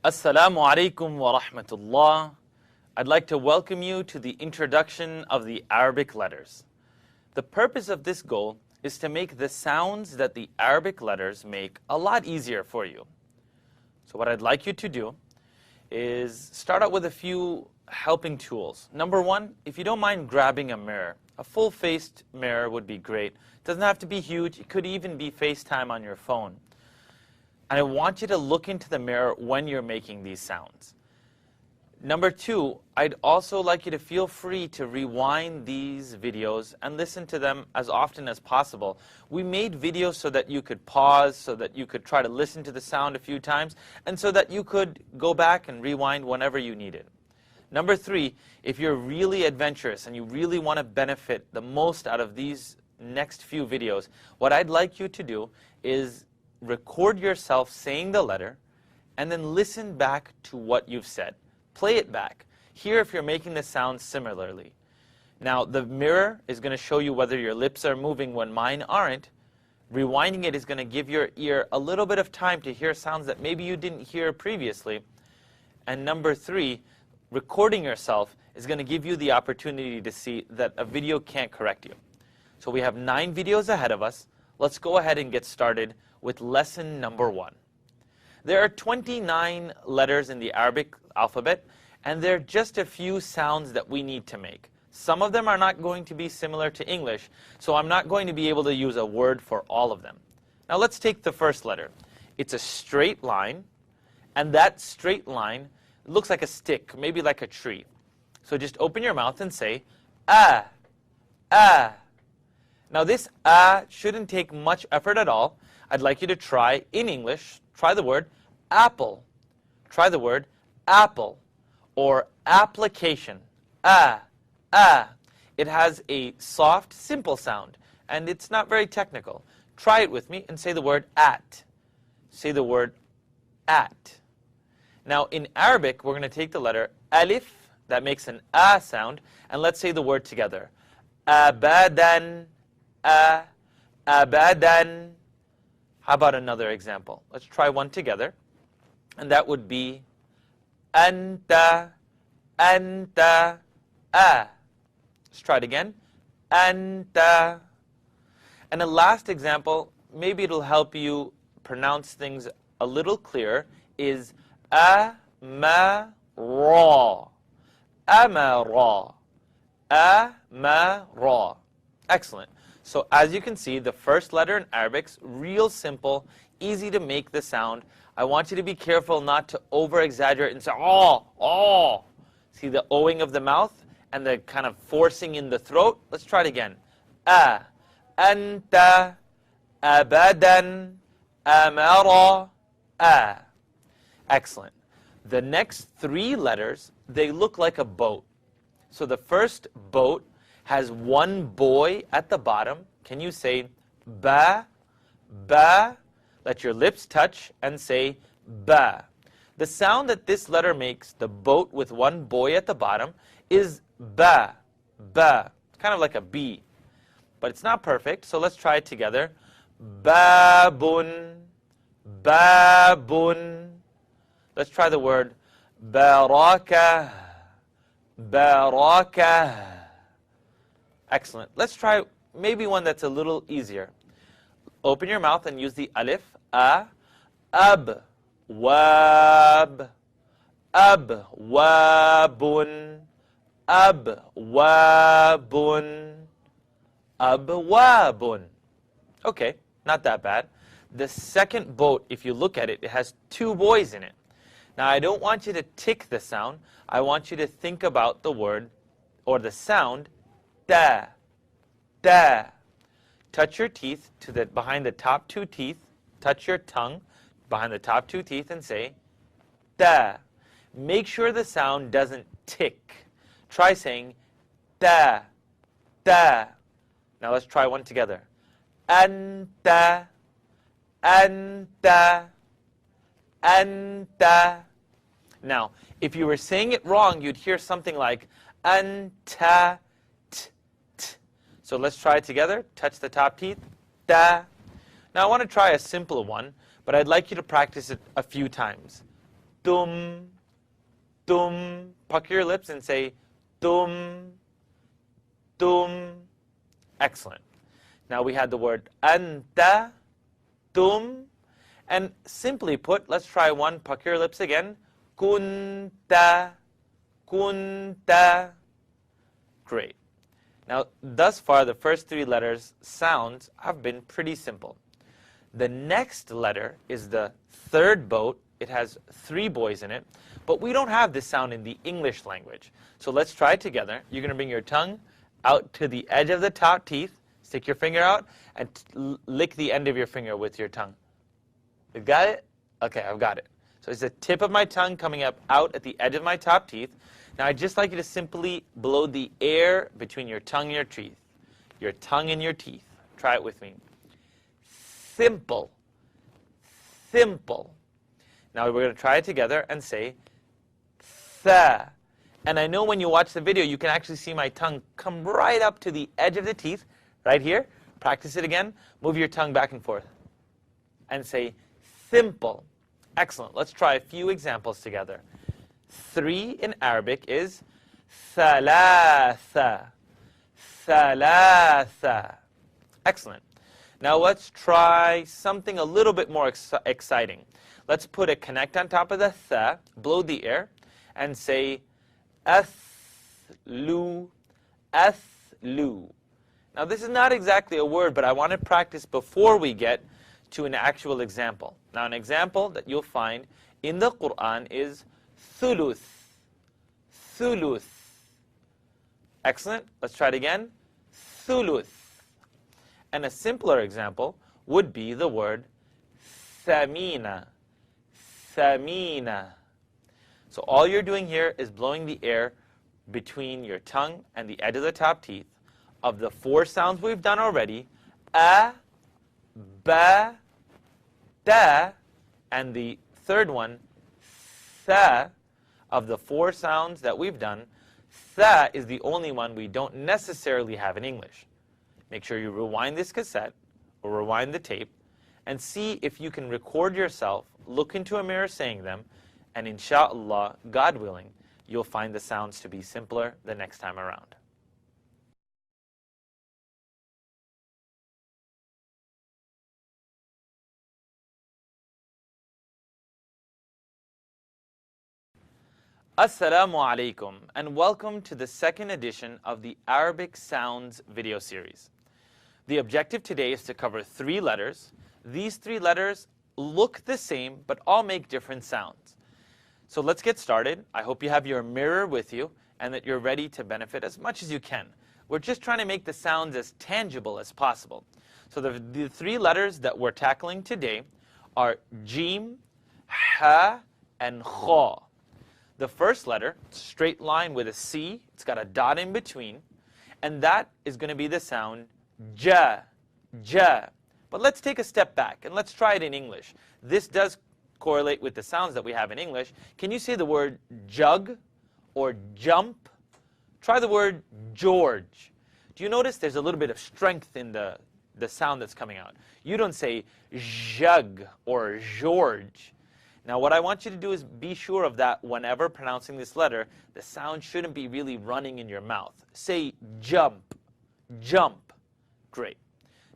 Assalamu alaikum wa rahmatullah. I'd like to welcome you to the introduction of the Arabic letters. The purpose of this goal is to make the sounds that the Arabic letters make a lot easier for you. So what I'd like you to do is start out with a few helping tools. Number one, if you don't mind grabbing a mirror, a full-faced mirror would be great. It doesn't have to be huge. It could even be FaceTime on your phone. And I want you to look into the mirror when you're making these sounds. Number two, I'd also like you to feel free to rewind these videos and listen to them as often as possible. We made videos so that you could pause, so that you could try to listen to the sound a few times, and so that you could go back and rewind whenever you needed. Number three, if you're really adventurous and you really want to benefit the most out of these next few videos, what I'd like you to do is record yourself saying the letter and then listen back to what you've said. Play it back. Hear if you're making the sound similarly. Now, the mirror is going to show you whether your lips are moving when mine aren't. Rewinding it is going to give your ear a little bit of time to hear sounds that maybe you didn't hear previously. And number three, recording yourself is going to give you the opportunity to see that a video can't correct you. So we have 9 videos ahead of us. Let's go ahead and get started with lesson number 1. There are 29 letters in the Arabic alphabet, and there are just a few sounds that we need to make. Some of them are not going to be similar to English, so I'm not going to be able to use a word for all of them. Now let's take the first letter. It's a straight line, and that straight line looks like a stick, maybe like a tree. So just open your mouth and say, ah, ah. Now this ah shouldn't take much effort at all. I'd like you to try, in English, try the word apple. Try the word apple or application. Ah, ah. It has a soft, simple sound, and it's not very technical. Try it with me and say the word at. Say the word at. Now in Arabic, we're going to take the letter alif, that makes an ah sound, and let's say the word together. Abadan, abadan. How about another example? Let's try one together. And that would be anta, anta, ah. Let's try it again. Anta. And a last example, maybe it'll help you pronounce things a little clearer, is amara. Amara. Amara. Excellent. So as you can see, the first letter in Arabic's real simple, easy to make the sound. I want you to be careful not to over-exaggerate and say, oh, oh. See the O-ing of the mouth and the kind of forcing in the throat? Let's try it again. A, anta, abadan, amara, a. Excellent. The next 3 letters, they look like a boat. So the first boat has one boy at the bottom. Can you say ba, ba? Let your lips touch and say ba. The sound that this letter makes, the boat with one boy at the bottom, is ba, ba. Kind of like a B. But it's not perfect, so let's try it together. Babun, babun. Let's try the word baraka, baraka. Excellent. Let's try maybe one that's a little easier. Open your mouth and use the alif. A, ab, wab, ab, wabun, ab, wabun, ab, wabun. Okay, not that bad. The second boat, if you look at it, it has 2 boys in it. Now, I don't want you to tick the sound. I want you to think about the word or the sound da, da. Touch your teeth to behind the top 2 teeth. Touch your tongue behind the top 2 teeth and say da. Make sure the sound doesn't tick. Try saying da, da. Now let's try one together. Anta, anta, anta. Now, if you were saying it wrong, you'd hear something like anta. So let's try it together. Touch the top teeth. Da. Now I want to try a simple one, but I'd like you to practice it a few times. tum, tum. Pucker your lips and say tum, tum. Excellent. Now we had the word anta, tum. And simply put, let's try one. Pucker your lips again. Kunta, kunta. Great. Now, thus far, the first three letters, sounds, have been pretty simple. The next letter is the third boat. It has 3 boys in it. But we don't have this sound in the English language. So let's try it together. You're going to bring your tongue out to the edge of the top teeth. Stick your finger out and lick the end of your finger with your tongue. You got it? Okay, I've got it. So it's the tip of my tongue coming up out at the edge of my top teeth. Now I'd just like you to simply blow the air between your tongue and your teeth. Your tongue and your teeth. Try it with me. Simple. Simple. Now we're going to try it together and say tha. And I know when you watch the video, you can actually see my tongue come right up to the edge of the teeth, right here. Practice it again. Move your tongue back and forth. And say simple. Excellent. Let's try a few examples together. 3 in Arabic is thalatha. Thalatha. Excellent. Now let's try something a little bit more exciting. Let's put a connect on top of the tha, blow the air, and say athlu, athlu. Now this is not exactly a word, but I want to practice before we get to an actual example. Now an example that you'll find in the Quran is thuluth, thuluth. Excellent. Let's try it again. Thuluth. And a simpler example would be the word thamina, thamina. So all you're doing here is blowing the air between your tongue and the edge of the top teeth. Of the 4 sounds we've done already, a, ba, da, and the third one, tha. Of the 4 sounds that we've done, tha is the only one we don't necessarily have in English. Make sure you rewind this cassette or rewind the tape and see if you can record yourself, look into a mirror saying them, and inshallah, God willing, you'll find the sounds to be simpler the next time around. Assalamu alaikum, and welcome to the second edition of the Arabic Sounds video series. The objective today is to cover 3 letters. These 3 letters look the same, but all make different sounds. So let's get started. I hope you have your mirror with you and that you're ready to benefit as much as you can. We're just trying to make the sounds as tangible as possible. So the 3 letters that we're tackling today are Jim, Ha, and Kha. The first letter, straight line with a C, it's got a dot in between, and that is going to be the sound ja, ja. But let's take a step back and let's try it in English. This does correlate with the sounds that we have in English. Can you say the word jug or jump? Try the word George. Do you notice there's a little bit of strength in the sound that's coming out? You don't say jug or George. Now what I want you to do is be sure of that whenever pronouncing this letter. The sound shouldn't be really running in your mouth. Say jump, jump. Great.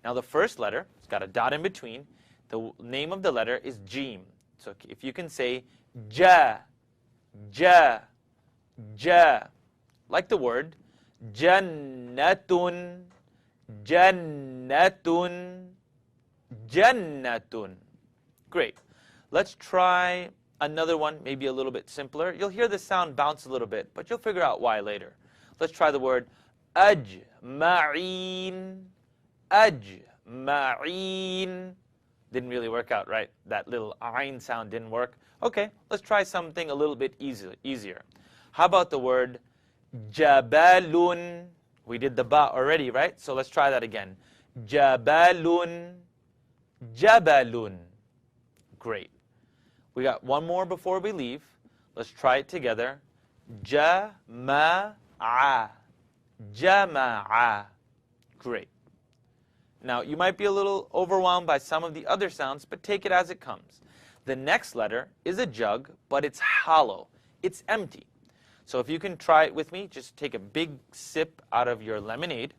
Now the first letter, it's got a dot in between. The name of the letter is Jim. So if you can say ja, ja, ja. Like the word jannatun, jannatun, jannatun. Great. Let's try another one, maybe a little bit simpler. You'll hear the sound bounce a little bit, but you'll figure out why later. Let's try the word ajma'in, ajma'in. Didn't really work out, right? That little ayn sound didn't work. Okay, let's try something a little bit easier. How about the word jabalun? We did the ba already, right? So let's try that again. Jabalun, jabalun. Great. We got one more before we leave. Let's try it together. Jama'a, jama'a. Great. Now, you might be a little overwhelmed by some of the other sounds, but take it as it comes. The next letter is a jug, but it's hollow. It's empty. So if you can try it with me, just take a big sip out of your lemonade,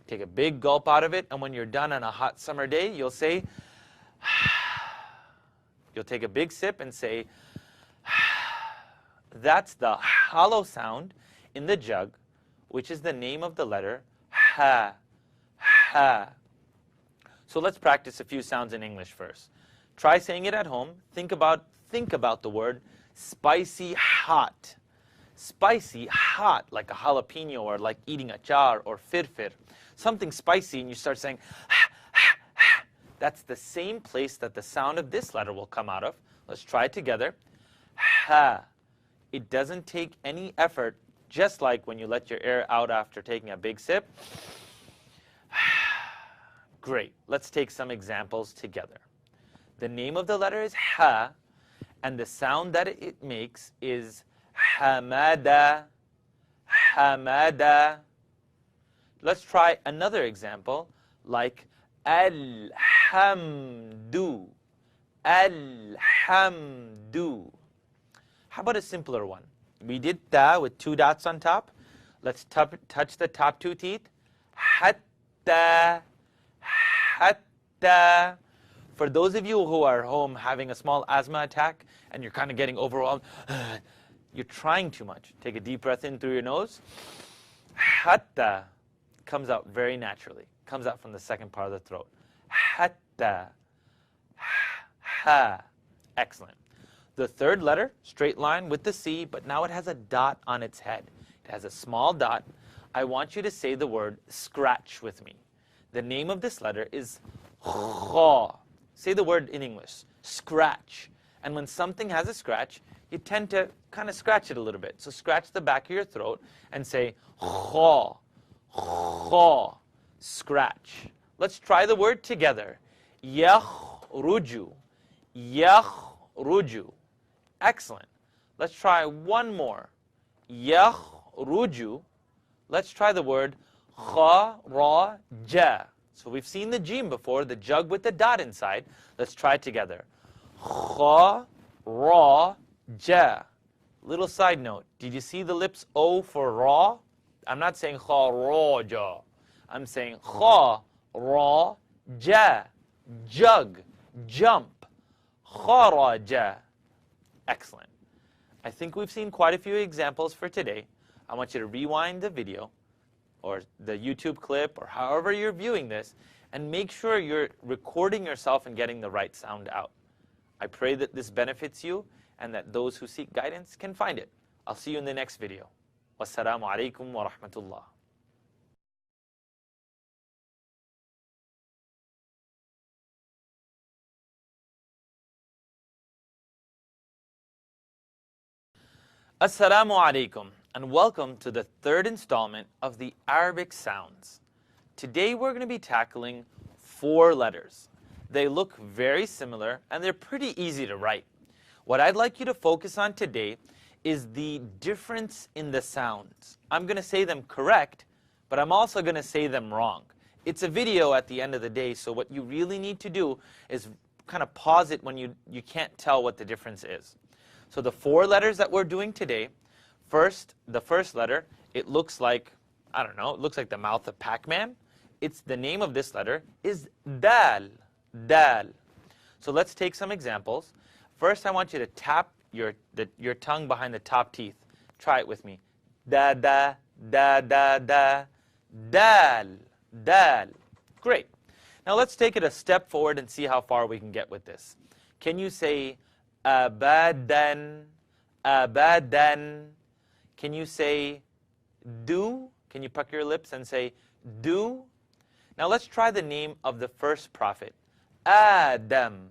take a big gulp out of it, and when you're done on a hot summer day, you'll say, you'll take a big sip and say, that's the hollow sound in the jug, which is the name of the letter ha, ha. So let's practice a few sounds in English first. Try saying it at home. Think about the word spicy hot. Spicy hot, like a jalapeno or like eating achar or firfir. Something spicy, and you start saying ha, ha, ha. That's the same place that the sound of this letter will come out of. Let's try it together. Ha. It doesn't take any effort, just like when you let your air out after taking a big sip. Great. Let's take some examples together. The name of the letter is ha, and the sound that it makes is hamada, hamada. Let's try another example, like alhamdu, alhamdu. How about a simpler one? We did ta with 2 dots on top. Let's touch the top 2 teeth. Hatta, hatta. For those of you who are home having a small asthma attack and you're kind of getting overwhelmed, you're trying too much. Take a deep breath in through your nose. Hatta comes out very naturally. Comes out from the second part of the throat. Hatta. Ha. Excellent. The third letter, straight line with the C, but now it has a dot on its head. It has a small dot. I want you to say the word scratch with me. The name of this letter is kha. Say the word in English, scratch. And when something has a scratch, you tend to kind of scratch it a little bit. So scratch the back of your throat and say kha, kha, scratch. Let's try the word together. Yakhruju, yakhruju. Excellent. Let's try one more. Yakhruju. Let's try the word kharaja. So we've seen the jim before, the jug with the dot inside. Let's try it together. Kharaja. Little side note. Did you see the lips O for ra? I'm not saying kharaja. I'm saying kharaja. Jug. Jump. Kharaja. Excellent. I think we've seen quite a few examples for today. I want you to rewind the video or the YouTube clip or however you're viewing this and make sure you're recording yourself and getting the right sound out. I pray that this benefits you and that those who seek guidance can find it. I'll see you in the next video. Wassalamu alaikum wa rahmatullah. Assalamu alaikum and welcome to the third installment of the Arabic sounds. Today we're going to be tackling 4 letters. They look very similar and they're pretty easy to write. What I'd like you to focus on today is the difference in the sounds. I'm going to say them correct, but I'm also going to say them wrong. It's a video at the end of the day, so what you really need to do is kind of pause it when you can't tell what the difference is. So the 4 letters that we're doing today, the first letter, it looks like, I don't know, it looks like the mouth of Pac-Man. The name of this letter is dal, dal. So let's take some examples. First, I want you to tap your tongue behind the top teeth. Try it with me. Da, da, da, da, da, dal, dal. Great. Now let's take it a step forward and see how far we can get with this. Can you say abadan, abadan? Can you say do? Can you pucker your lips and say do? Now let's try the name of the first prophet, Adam.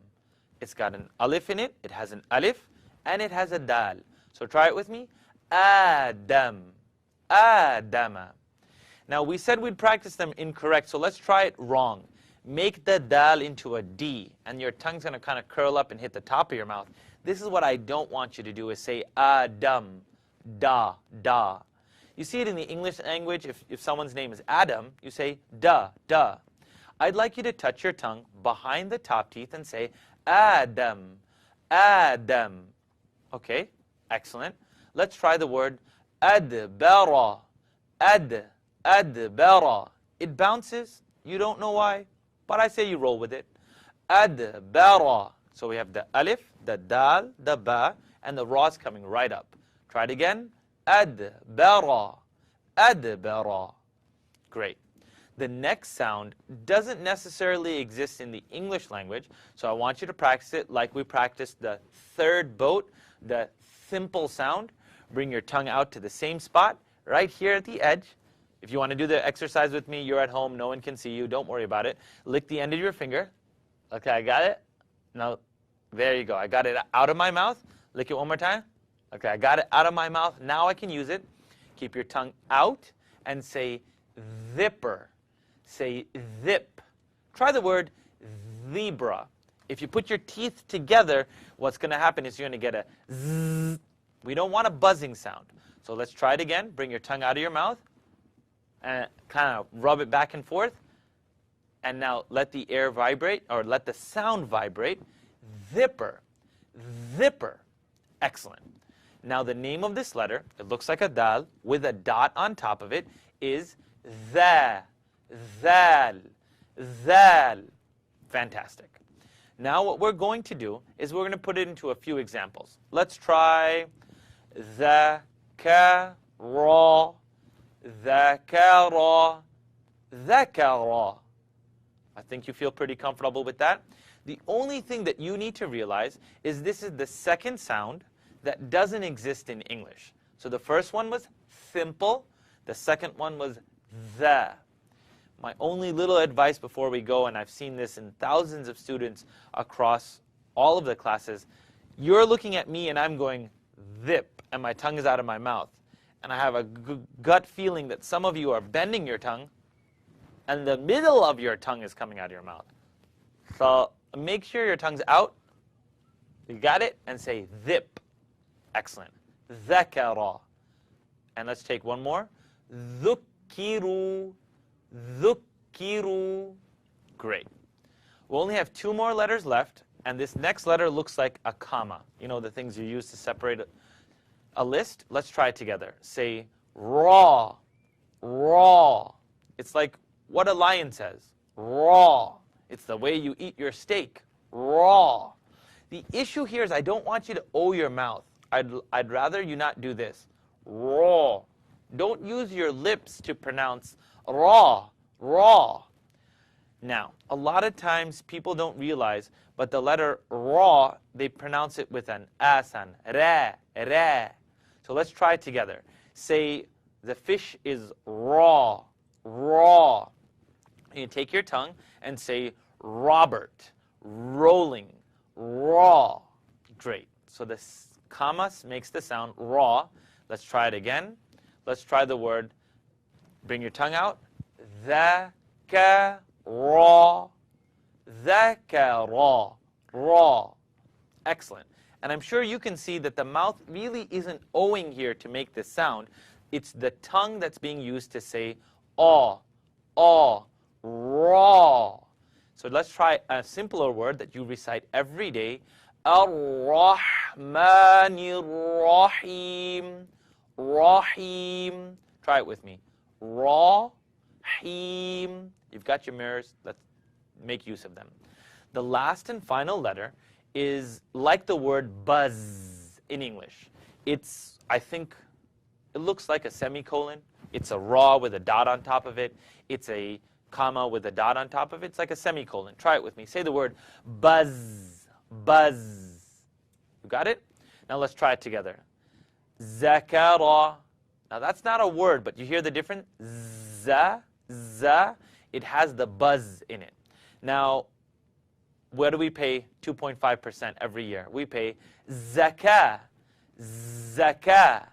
It's got an alif in it, it has an alif, and it has a dal. So try it with me. Adam, Adama. Now we said we'd practice them incorrect, so let's try it wrong. Make the dal into a D, and your tongue's going to kind of curl up and hit the top of your mouth. This is what I don't want you to do, is say Adam, da, da. You see it in the English language, if someone's name is Adam, you say da, da. I'd like you to touch your tongue behind the top teeth and say Adam, Adam. Okay, excellent. Let's try the word adbara. Adbara. It bounces. You don't know why, but I say you roll with it. Adbara. So we have the alif, the dal, the ba, and the ra's coming right up. Try it again. Adbara. Adbara. Great. The next sound doesn't necessarily exist in the English language, so I want you to practice it like we practiced the third boat, the simple sound. Bring your tongue out to the same spot, right here at the edge. If you want to do the exercise with me, you're at home, no one can see you, don't worry about it. Lick the end of your finger. Okay, I got it. Now, there you go. I got it out of my mouth. Lick it one more time. Okay, I got it out of my mouth. Now I can use it. Keep your tongue out and say zipper. Say zip. Try the word zebra. If you put your teeth together, what's going to happen is you're going to get a zzz. We don't want a buzzing sound. So let's try it again. Bring your tongue out of your mouth and kind of rub it back and forth. And now let the air vibrate, or let the sound vibrate. Zipper. Zipper. Excellent. Now the name of this letter, it looks like a dal with a dot on top of it, is za. Thal. Thal. Fantastic. Now what we're going to do is we're going to put it into a few examples. Let's try zakara. Zakara. Zakara. I think you feel pretty comfortable with that. The only thing that you need to realize is this is the second sound that doesn't exist in English. So the first one was simple. The second one was the. My only little advice before we go, and I've seen this in thousands of students across all of the classes, you're looking at me and I'm going zip, and my tongue is out of my mouth. And I have a gut feeling that some of you are bending your tongue, and the middle of your tongue is coming out of your mouth. So make sure your tongue's out. You got it? And say zip. Excellent. Zakara. And let's take one more. Dhukiru. Dhukiru. Great. We only have two more letters left, and this next letter looks like a comma. You know, the things you use to separate a list? Let's try it together. Say raw. Raw. It's like what a lion says. Raw. It's the way you eat your steak. Raw. The issue here is I don't want you to O your mouth. I'd rather you not do this. Raw. Don't use your lips to pronounce raw. Raw. Now, a lot of times people don't realize, but the letter raw, they pronounce it with an asan. Ra. Ra. So let's try it together. Say the fish is raw. Raw. And you take your tongue and say Robert. Rolling. Raw. Great. So the comma makes the sound raw. Let's try it again. Let's try the word. Bring your tongue out. Zakara. Zakara. Raw. Excellent. And I'm sure you can see that the mouth really isn't owing here to make this sound. It's the tongue that's being used to say raw. So let's try a simpler word that you recite every day. Ar-Rahmanir Rahim. Rahim. Try it with me. Rahim. You've got your mirrors. Let's make use of them. The last and final letter is like the word buzz in English. It's, I think, it looks like a semicolon. It's a raw with a dot on top of it. It's a comma with a dot on top of it. It's like a semicolon. Try it with me. Say the word buzz. Buzz. You got it? Now let's try it together. Zakara. Now that's not a word, but you hear the difference? Za. It has the buzz in it. Now, where do we pay 2.5% every year? We pay zakah. Zakah.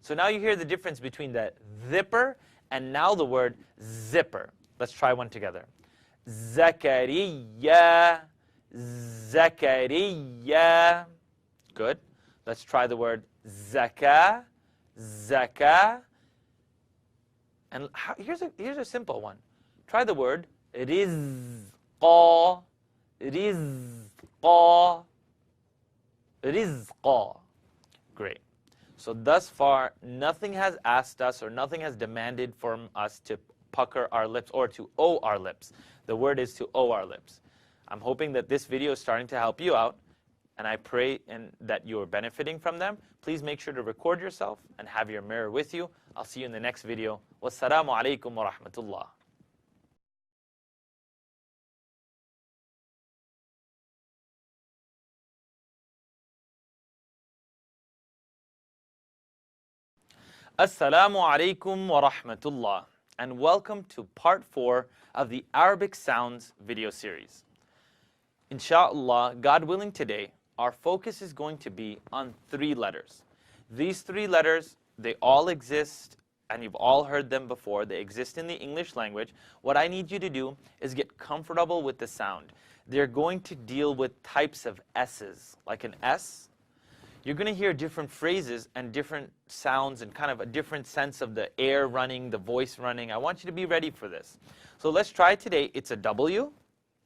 So now you hear the difference between the zipper and now the word zipper. Let's try one together. Zakariya. Zakariya. Good. Let's try the word zakah. Zakah. And here's a simple one. Try the word rizqa. Rizqa. rizqa. Great. So thus far, nothing has asked us or nothing has demanded from us to pucker our lips or to O our lips. The word is to O our lips. I'm hoping that this video is starting to help you out, and I pray that you're benefiting from them. Please make sure to record yourself and have your mirror with you. I'll see you in the next video. Wassalamu alaikum wa rahmatullah. Assalamu alaikum wa rahmatullah, and welcome to part 4 of the Arabic Sounds video series. Inshallah, God willing, today our focus is going to be on 3 letters. These 3 letters, they all exist, and you've all heard them before. They exist in the English language. What I need you to do is get comfortable with the sound. They're going to deal with types of S's, like an S. You're going to hear different phrases and different sounds and kind of a different sense of the air running, the voice running. I want you to be ready for this. So let's try today. It's a W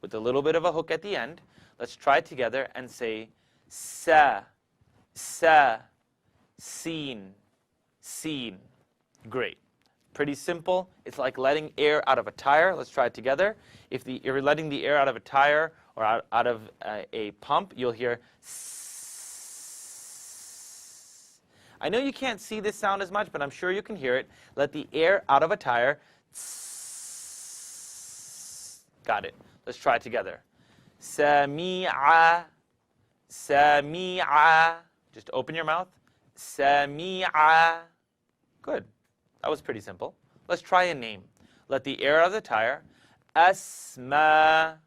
with a little bit of a hook at the end. Let's try together and say sa, sa, seen, seen. Great. Pretty simple. It's like letting air out of a tire. Let's try it together. If you're letting the air out of a tire or out of a pump, you'll hear s. I know you can't see this sound as much, but I'm sure you can hear it. Let the air out of a tire. Got it. Let's try it together. Sami'a, sami'a. Just open your mouth. Sami'a. Good. That was pretty simple. Let's try a name. Let the air out of the tire. Asma,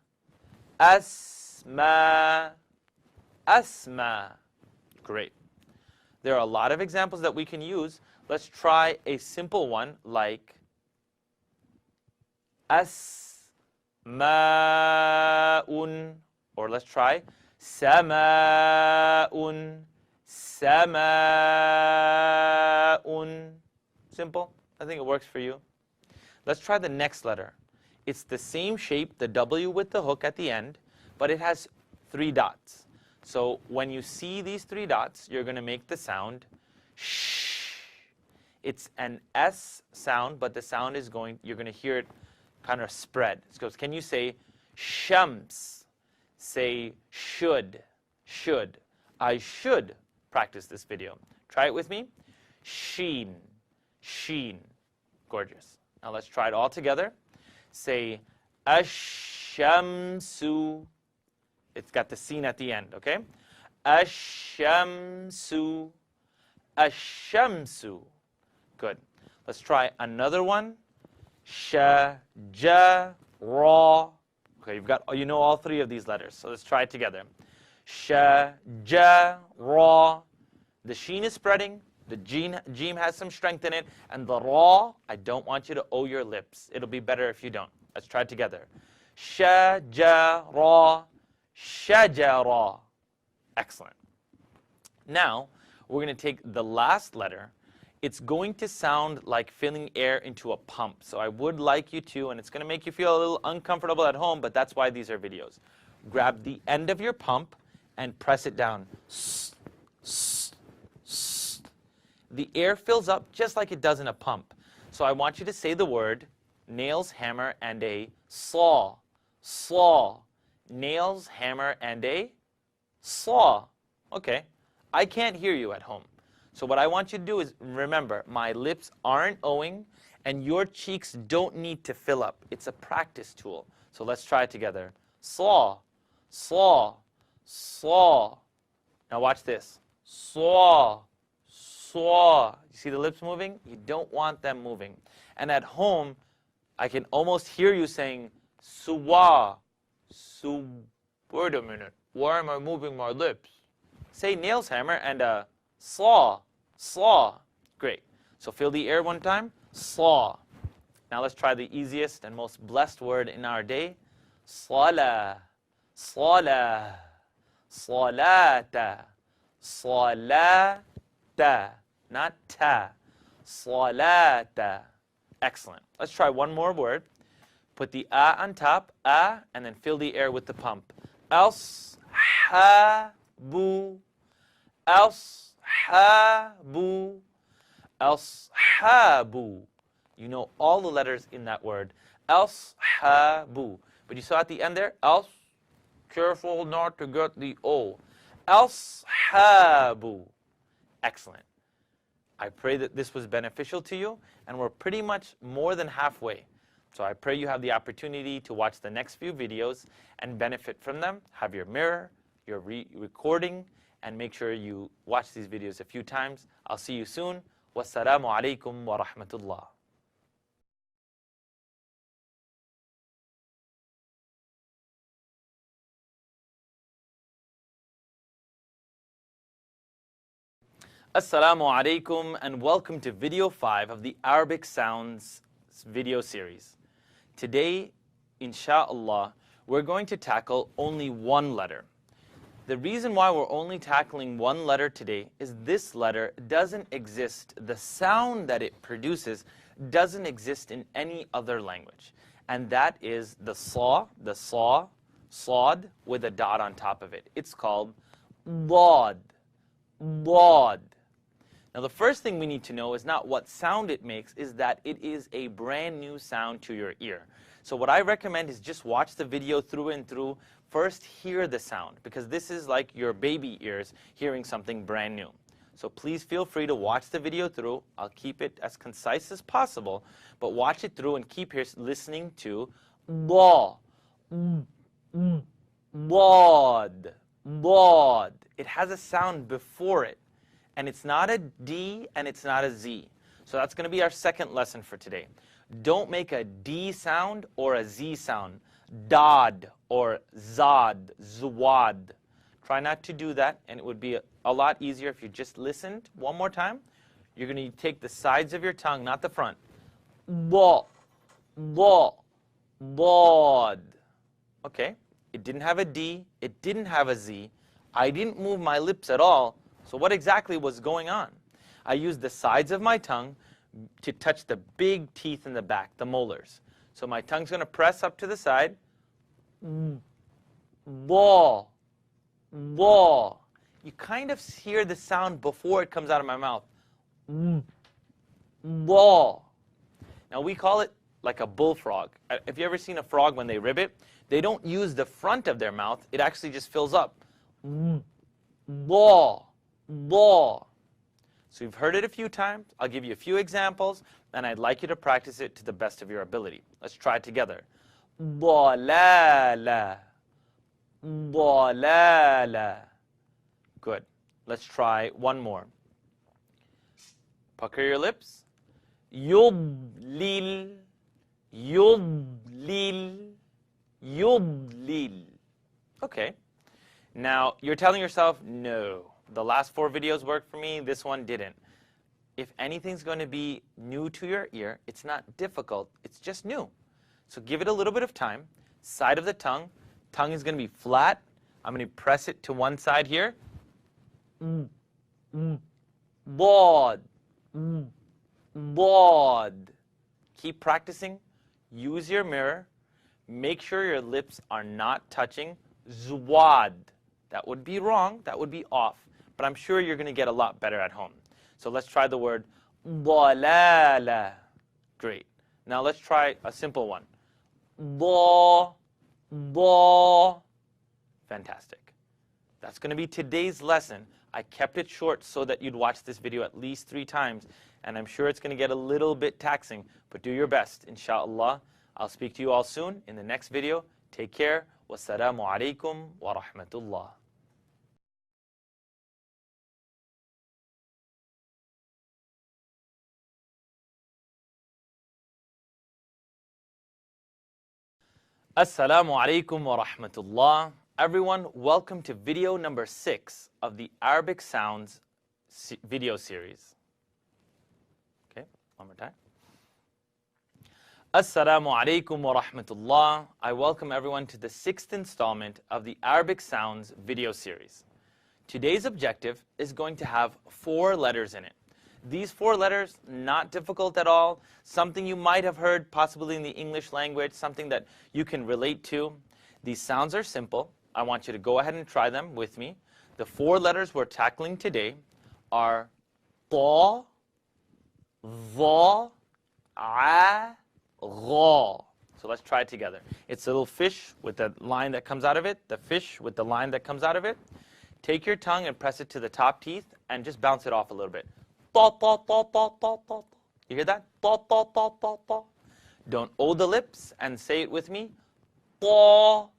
asma, asma. Great. There are a lot of examples that we can use. Let's try a simple one like asma'un, or let's try sama'un, sama'un. Simple. I think it works for you. Let's try the next letter. It's the same shape, the W with the hook at the end, but it has 3 dots. So when you see these 3 dots, you're going to make the sound sh. It's an S sound, but the sound is you're going to hear it kind of spread. It goes, can you say shams? Say should, should. I should practice this video. Try it with me. Sheen, sheen. Gorgeous. Now let's try it all together. Say ash-shamsu. It's got the seen at the end, okay? Ash-shamsu, ash-shamsu. Good. Let's try another one. Sha-ja-ra. Okay, you know all 3 of these letters, so let's try it together. Sha-ja-ra. The sheen is spreading, the jeem has some strength in it, and the ra, I don't want you to O your lips. It'll be better if you don't. Let's try it together. Sha-ja-ra. Shajara. Excellent. Now, we're going to take the last letter. It's going to sound like filling air into a pump. So I would like you to, and it's going to make you feel a little uncomfortable at home, but that's why these are videos. Grab the end of your pump and press it down. The air fills up just like it does in a pump. So I want you to say the word nails, hammer, and a saw. Saw. Nails, hammer, and a saw. Okay. I can't hear you at home. So what I want you to do is remember, my lips aren't Oing, and your cheeks don't need to fill up. It's a practice tool. So let's try it together. Saw, saw, saw. Now watch this. Saw, saw. You see the lips moving? You don't want them moving. And at home, I can almost hear you saying suwa. Wait a minute. Why am I moving my lips? Say nails, hammer, and saw. Saw. Great. So fill the air one time. Saw. Now let's try the easiest and most blessed word in our day. Salah. Salah. Salata. Salata. Not ta. Salata. Excellent. Let's try one more word. Put the on top, and then fill the air with the pump. Ashabu. Ashabu. Ashabu. You know all the letters in that word. Ashabu. But you saw at the end there, careful not to get the O. Ashabu. Excellent. I pray that this was beneficial to you, and we're pretty much more than halfway. So I pray you have the opportunity to watch the next few videos and benefit from them. Have your mirror, your recording, and make sure you watch these videos a few times. I'll see you soon. Wassalamu alaikum wa rahmatullah. Assalamu alaikum and welcome to video 5 of the Arabic Sounds video series. Today, insha'Allah, we're going to tackle only one letter. The reason why we're only tackling one letter today is this letter doesn't exist. The sound that it produces doesn't exist in any other language. And that is the saw, sawd, with a dot on top of it. It's called lawd. Now, the first thing we need to know is not what sound it makes, is that it is a brand new sound to your ear. So what I recommend is just watch the video through and through. First, hear the sound, because this is like your baby ears hearing something brand new. So please feel free to watch the video through. I'll keep it as concise as possible, but watch it through and keep listening to law, lawd. It has a sound before it. And it's not a D and it's not a Z. So that's going to be our second lesson for today. Don't make a D sound or a Z sound. Dad or Zad, Zwad. Try not to do that, and it would be a lot easier if you just listened one more time. You're going to take the sides of your tongue, not the front. Bod. Okay, it didn't have a D, it didn't have a Z. I didn't move my lips at all. So what exactly was going on? I used the sides of my tongue to touch the big teeth in the back, the molars. So my tongue's going to press up to the side. Ball. You kind of hear the sound before it comes out of my mouth. Ball. Now we call it like a bullfrog. Have you ever seen a frog when they ribbit? They don't use the front of their mouth. It actually just fills up. Ball. So you've heard it a few times. I'll give you a few examples, and I'd like you to practice it to the best of your ability. Let's try it together. Dalala. Good. Let's try one more. Pucker your lips. Yudlil. Okay. Now, you're telling yourself, no. The last 4 videos worked for me, this one didn't. If anything's going to be new to your ear, it's not difficult, it's just new. So give it a little bit of time. Side of the tongue is going to be flat. I'm going to press it to one side here. Bod. Keep practicing. Use your mirror. Make sure your lips are not touching. Zwad. That would be wrong, that would be off. But I'm sure you're going to get a lot better at home. So let's try the word dalala. Great. Now let's try a simple one. Bo. Fantastic. That's going to be today's lesson. I kept it short so that you'd watch this video at least 3 times. And I'm sure it's going to get a little bit taxing. But do your best, insha'Allah. I'll speak to you all soon in the next video. Take care. Wassalamu alaikum wa rahmatullah. Assalamu alaikum wa rahmatullah. Everyone, welcome to video number 6 of the Arabic Sounds video series. Okay, one more time. Assalamu alaikum wa rahmatullah. I welcome everyone to the 6th installment of the Arabic Sounds video series. Today's objective is going to have 4 letters in it. These 4 letters, not difficult at all, something you might have heard possibly in the English language, something that you can relate to. These sounds are simple. I want you to go ahead and try them with me. The 4 letters we're tackling today are ta, va, a, gha. So let's try it together. It's a little fish with the line that comes out of it, the fish with the line that comes out of it. Take your tongue and press it to the top teeth and just bounce it off a little bit. Ta, ta, ta, ta, ta, ta. You hear that? Ta, ta, ta, ta, ta. Don't O the lips and say it with me. Ta,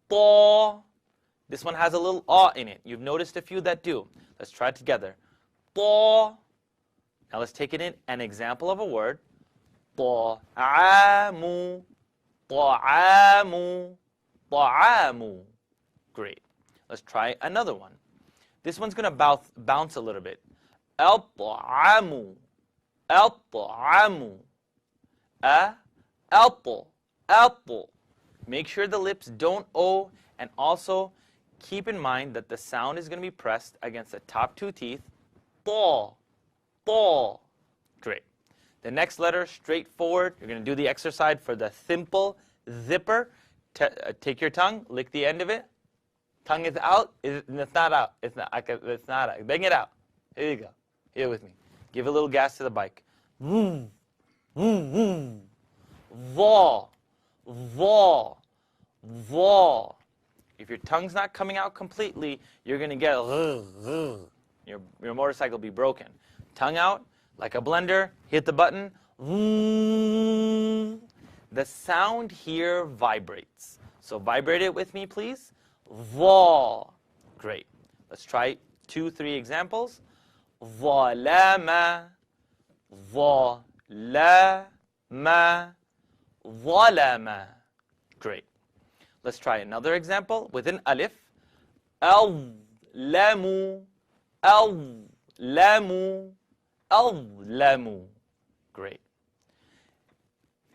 ta. This one has a little ah in it. You've noticed a few that do. Let's try it together. Ta. Now let's take it in an example of a word. طعام طعام طعام. Great. Let's try another one. This one's going to bounce a little bit. الطعام الطعام apple apple. Make sure the lips don't O, and also keep in mind that the sound is going to be pressed against the top 2 teeth. طا طا. Great. The next letter, straightforward. You're going to do the exercise for the simple zipper. Take your tongue, lick the end of it. Tongue is out. It's not out. It's not out. Bang it out. Here you go. Here with me. Give a little gas to the bike. Vroom, vroom, vroom. Va, va, va. If your tongue's not coming out completely, you're going to get your motorcycle will be broken. Tongue out. Like a blender, hit the button. The sound here vibrates. So vibrate it with me, please. Va. Great. Let's try 2, 3 examples. Zalama. Zalama. Zalama. Great. Let's try another example with an alif. Al-lamu. Al-lamu. Al-lamu. Great.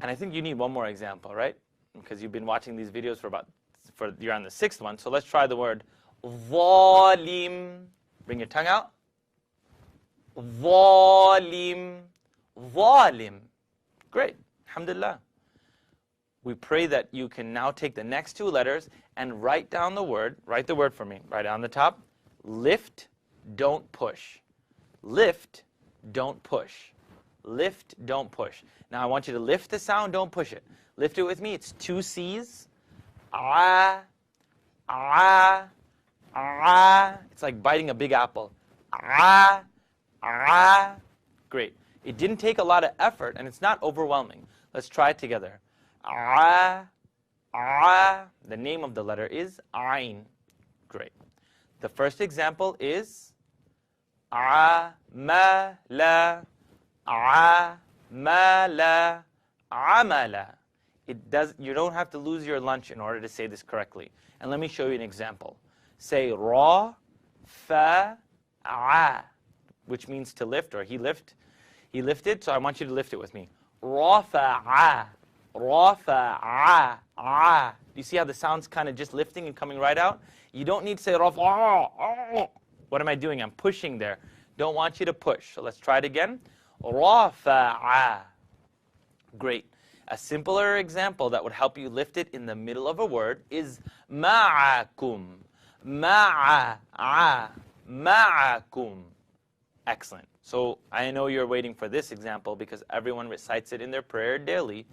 And I think you need one more example, right? Because you've been watching these videos you're on the 6th one. So let's try the word zalim. Bring your tongue out. Zalim. Zalim. Great. Alhamdulillah. We pray that you can now take the next 2 letters and write down the word. Write the word for me. Write it on the top. Lift, don't push. Lift, don't push. Lift, don't push. Now I want you to lift the sound, don't push it. Lift it with me. It's 2 C's. Ah, ah, ah. It's like biting a big apple. Ah, ah. Great. It didn't take a lot of effort, and it's not overwhelming. Let's try it together. Ah, ah. The name of the letter is Ain. Great. The first example is amala, amala, amala. You don't have to lose your lunch in order to say this correctly. And let me show you an example. Say ra, fa, a, which means to lift, or he lifted, so I want you to lift it with me. Rafa'a, rafa'a, a. Do you see how the sound's kind of just lifting and coming right out? You don't need to say rafa'a. What am I doing? I'm pushing there. Don't want you to push. So let's try it again. Rafa'a. Great. A simpler example that would help you lift it in the middle of a word is ma'akum. Ma'a. Ma'akum. Excellent. So I know you're waiting for this example because everyone recites it in their prayer daily.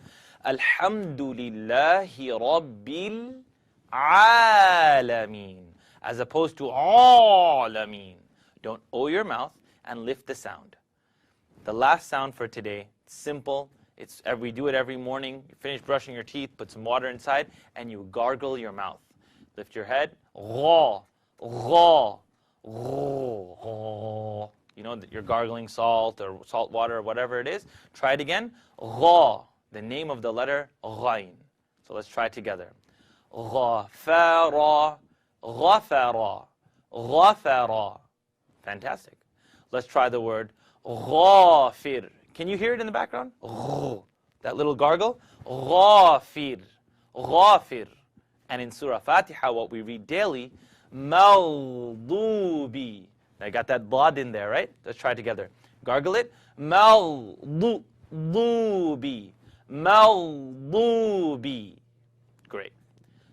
Alhamdulillahi Rabbil Alameen. As opposed to Alameen. Don't O your mouth and lift the sound. The last sound for today, simple. We do it every morning. You finish brushing your teeth, put some water inside, and you gargle your mouth. Lift your head. Gha, gha, gha. You know that you're gargling salt or salt water or whatever it is. Try it again. Gha, the name of the letter Ghain. So let's try it together. Ghafara, ghafara, ghafara. Fantastic. Let's try the word ghafir. Can you hear it in the background? That little gargle. Ghafir, ghafir. And in Surah Fatiha, what we read daily, Mawdubi. I got that bod in there, right? Let's try it together. Gargle it. Mawdubi. Mawdubi. Great.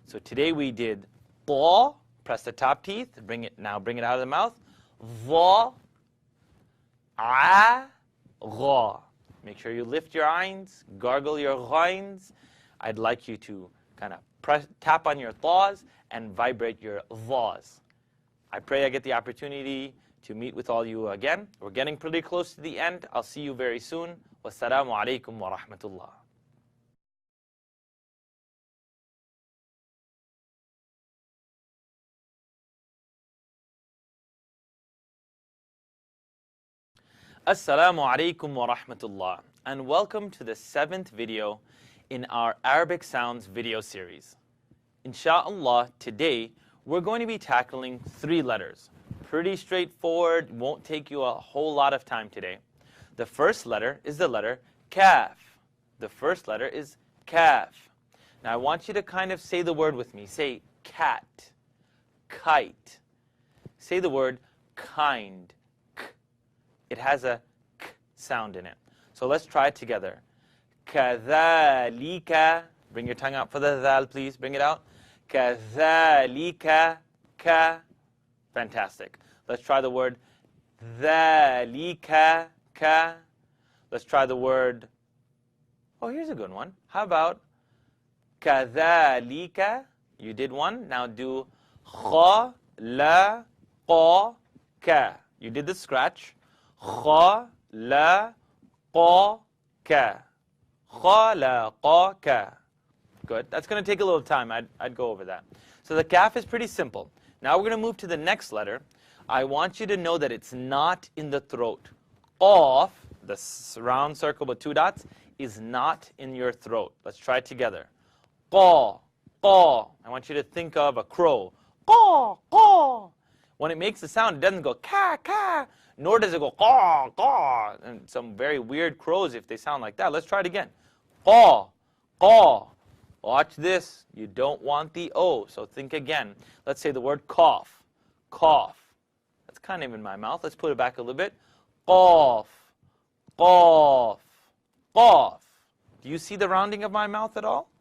So today we did ta, Press the top teeth. Bring it out of the mouth. Va, a, gha. Make sure you lift your eyes, gargle your ghains. I'd like you to kind of tap on your thaws and vibrate your vas. I pray I get the opportunity to meet with all you again. We're getting pretty close to the end. I'll see you very soon. Wassalamu alaikum wa rahmatullah. Assalamu alaikum wa rahmatullah, and welcome to the 7th video in our Arabic Sounds video series. Insha'Allah, today we're going to be tackling 3 letters. Pretty straightforward, won't take you a whole lot of time today. The first letter is the letter kaf. The first letter is kaf. Now I want you to kind of say the word with me. Say cat, kite. Say the word kind. It has a k sound in it. So let's try it together. كَذَلِكَ. Bring your tongue out for the thal, please. Bring it out. كَذَلِكَ. Ka. Fantastic. Let's try the word ذَلِكَ. Ka. Let's try the word, oh, here's a good one. How about كَذَلِكَ? You did one. Now do خَ, لَا, قَ, كَ. You did the scratch. خا لا قا كا. خا لا قا كا. Good. That's going to take a little time. I'd go over that. So the kaf is pretty simple. Now we're going to move to the next letter. I want you to know that it's not in the throat. Qaf, the round circle with 2 dots, is not in your throat. Let's try it together. Qa, qa. I want you to think of a crow. Qa, qa. When it makes the sound, it doesn't go ka, ka. Nor does it go qaw, qaw. And some very weird crows if they sound like that. Let's try it again. Qaw, qaw. Watch this. You don't want the O, so think again. Let's say the word cough. Cough. That's kind of in my mouth. Let's put it back a little bit. Cough, cough, cough. Do you see the rounding of my mouth at all?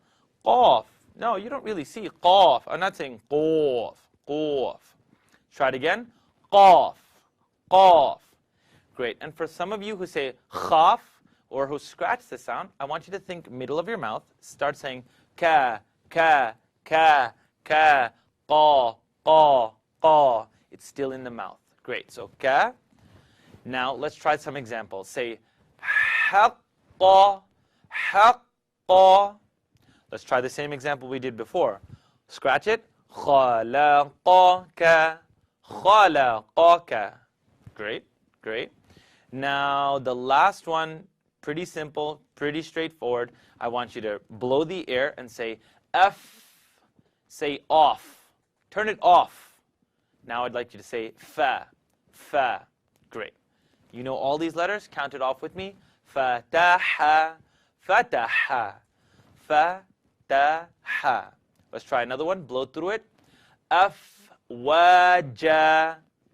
Cough. No, you don't really see cough. I'm not saying cough, cough. Try it again. Cough. Qaf. Great. And for some of you who say khaf or who scratch the sound, I want you to think middle of your mouth. Start saying ka, ka, ka, ka, qa, qa, qa. It's still in the mouth. Great. So ka. Now let's try some examples. Say haqqa, haqqa. Let's try the same example we did before. Scratch it. Khalaqaka, khalaqaka. Great, great. Now the last one, pretty simple, pretty straightforward. I want you to blow the air and say F, say off. Turn it off. Now I'd like you to say fa, fa. Great. You know all these letters? Count it off with me. Fataha, fataha, fataha. Let's try another one. Blow through it. Afwaja.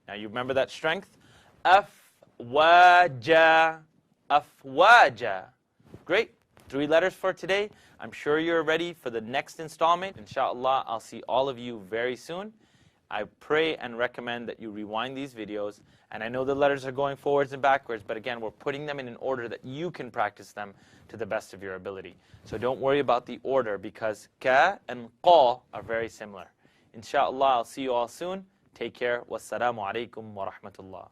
Now you remember that strength? Afwaja, afwaja. Great. 3 letters for today. I'm sure you're ready for the next installment. Inshallah, I'll see all of you very soon. I pray and recommend that you rewind these videos. And I know the letters are going forwards and backwards, but again, we're putting them in an order that you can practice them to the best of your ability. So don't worry about the order because ka and qa are very similar. Inshallah, I'll see you all soon. Take care. Wassalamu alaikum wa rahmatullah.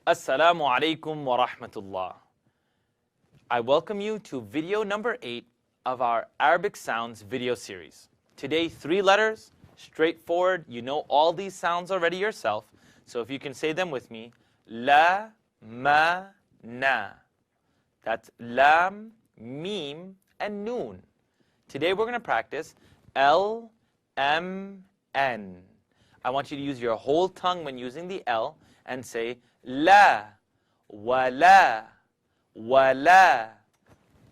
Assalamu alaikum wa rahmatullah. I welcome you to video number 8 of our Arabic Sounds video series. Today, 3 letters, straightforward. You know all these sounds already yourself. So if you can say them with me. La, ma, na. That's lam, meem, and noon. Today we're going to practice L, M, N. I want you to use your whole tongue when using the L and say la, wala, wala.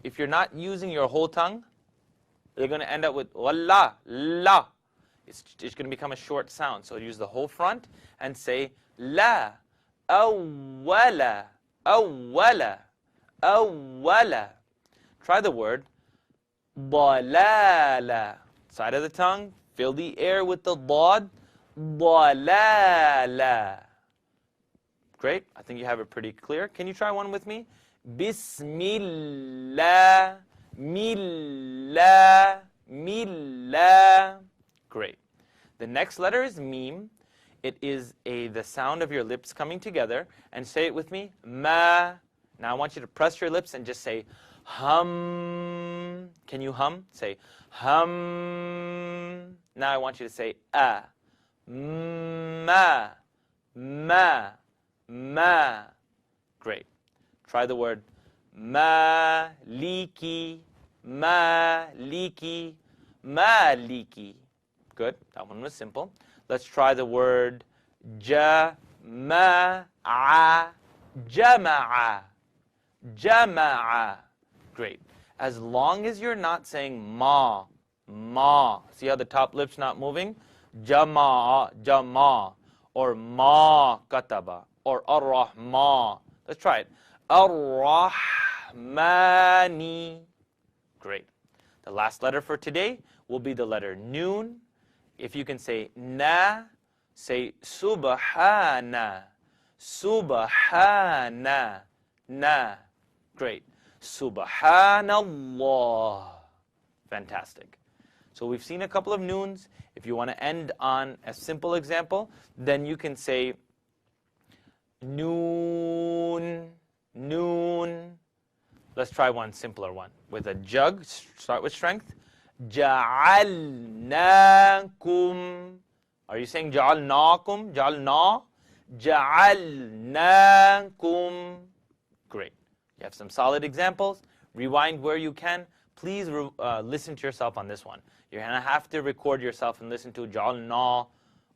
If you're not using your whole tongue, you're going to end up with wala, la. It's going to become a short sound. So use the whole front and say la, awwala, awwala, awwala. Try the word ضلالة. Side of the tongue, fill the air with the ضاد. ضلالة. Great. I think you have it pretty clear. Can you try one with me? Bismillah, millah, millah. Great. The next letter is Meem. It is the sound of your lips coming together. And say it with me. Ma. Now I want you to press your lips and just say hum. Can you hum? Say hum. Now I want you to say a. Ma. Ma. Ma. Great. Try the word maliki, maliki, maliki. Good. That one was simple. Let's try the word jama'a, jama'a, jama'a. Great. As long as you're not saying ma, ma. See how the top lip's not moving? Jama'a, jama, or ma kataba, or ar-rahma. Let's try it. Ar-rahmani. Great. The last letter for today will be the letter noon. If you can say na, say subhana, subhana, na. Great. Subhanallah. Fantastic. So we've seen a couple of noons. If you want to end on a simple example, then you can say noon, noon. Let's try one simpler one. With a jug, start with strength. Ja'alnakum. Are you saying ja'alnakum? Ja'alna? Ja'alnakum. Great. You have some solid examples. Rewind where you can. Please listen to yourself on this one. You're going to have to record yourself and listen to ja'alna,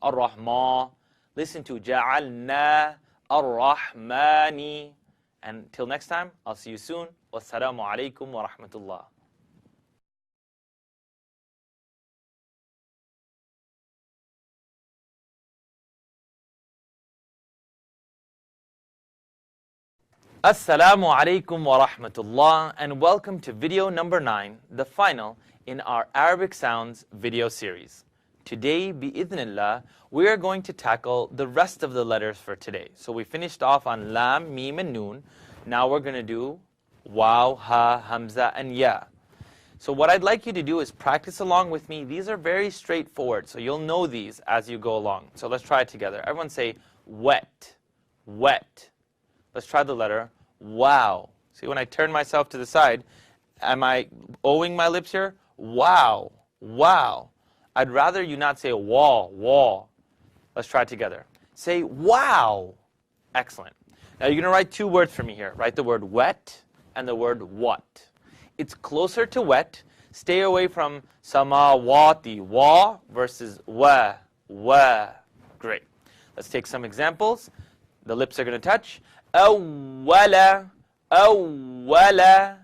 ar-rahma. Listen to ja'alna, ar-rahmani. And until next time, I'll see you soon. Wassalamu alaikum wa rahmatullah. Assalamu alaikum wa rahmatullah, and welcome to video number 9, the final in our Arabic Sounds video series. Today, bi'idhnillah, we are going to tackle the rest of the letters for today. So we finished off on lam, meem, and noon. Now we're going to do waw, ha, hamza, and ya. So what I'd like you to do is practice along with me. These are very straightforward, so you'll know these as you go along. So let's try it together. Everyone say wet, wet. Let's try the letter wow. See, when I turn myself to the side, am I owing my lips here? Wow, wow. I'd rather you not say wah, wah. Let's try it together. Say wow. Excellent. Now you're going to write two words for me here. Write the word wet and the word what. It's closer to wet. Stay away from samawati, wa versus wa, wa. Great. Let's take some examples. The lips are going to touch. Awwala, awwala,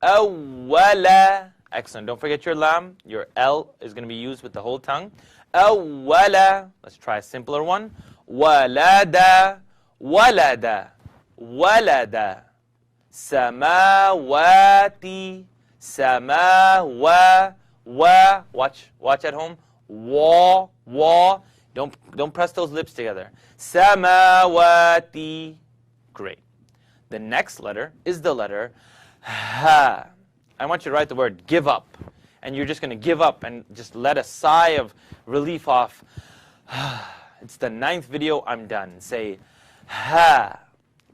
awwala. Excellent. Don't forget your lam. Your L is going to be used with the whole tongue. Awwala. Let's try a simpler one. Walada, walada, walada. Samawati, samawa, wa. Watch at home. Wa, wa. Don't press those lips together. Samawati. Great. The next letter is the letter ha. I want you to write the word give up. And you're just going to give up and just let a sigh of relief off. It's the 9th video. I'm done. Say ha.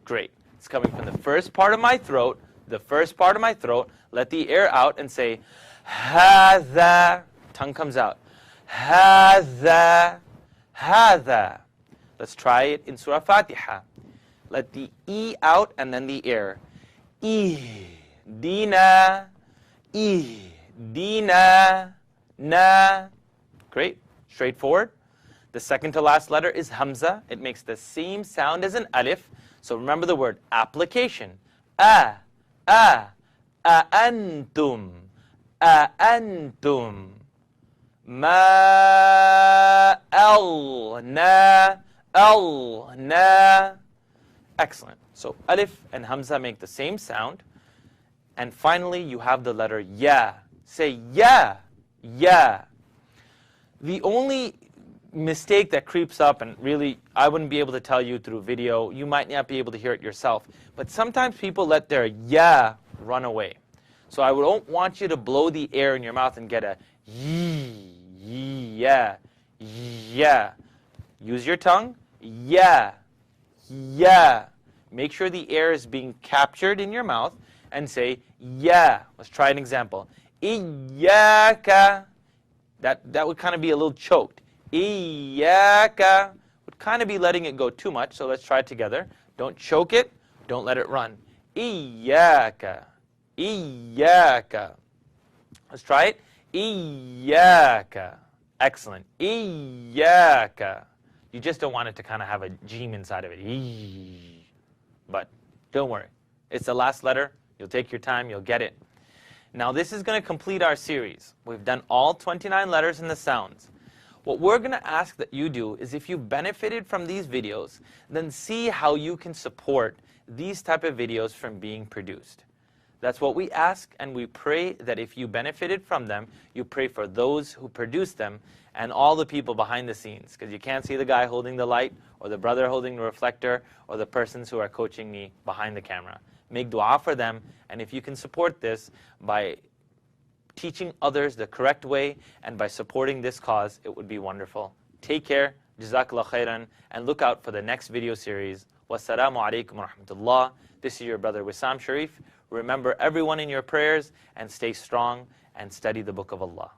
Great. It's coming from the first part of my throat. The first part of my throat. Let the air out and say hadha. Tongue comes out. Hadha. Hadha. Let's try it in Surah Fatiha. Let the E out and then the air. Dina. Dina. Na. Great. Straightforward. The second to last letter is Hamza. It makes the same sound as an alif. So remember the word application. Antum. Antum. Ma. Al. Na. Al. Na. Excellent. So alif and hamza make the same sound. And finally, you have the letter ya. Say ya, ya. The only mistake that creeps up, and really I wouldn't be able to tell you through video, you might not be able to hear it yourself, but sometimes people let their ya run away. So I don't want you to blow the air in your mouth and get a yeah, yeah. Use your tongue, yeah, yeah. Make sure the air is being captured in your mouth and say, yeah. Let's try an example. Iyaka. That would kind of be a little choked. Iyaka would kind of be letting it go too much, so let's try it together. Don't choke it. Don't let it run. Iyaka. Iyaka. Let's try it. Iyaka. Excellent. Iyaka. You just don't want it to kind of have a jeem inside of it. But don't worry. It's the last letter. You'll take your time. You'll get it. Now this is going to complete our series. We've done all 29 letters and the sounds. What we're going to ask that you do is, if you've benefited from these videos, then see how you can support these type of videos from being produced. That's what we ask, and we pray that if you benefited from them, you pray for those who produce them and all the people behind the scenes, because you can't see the guy holding the light or the brother holding the reflector or the persons who are coaching me behind the camera. Make dua for them, and if you can support this by teaching others the correct way and by supporting this cause, it would be wonderful. Take care, Jazakallah khairan, and look out for the next video series. Wassalamu alaikum wa rahmatullah. This is your brother Wisam Sharieff. Remember everyone in your prayers and stay strong and study the Book of Allah.